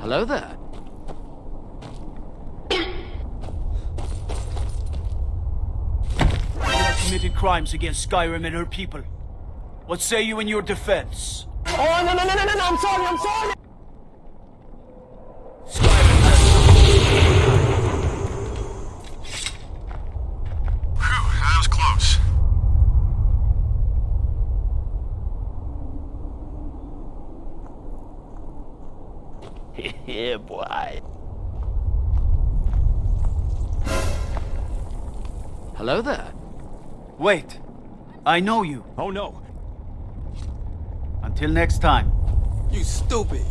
Hello there. You have committed crimes against Skyrim and her people. What say you in your defense? Oh, no, I'm sorry! Skyrim has Whew, that was close. Yeah, boy. Hello there. Wait. I know you. Oh no. Until next time. You stupid.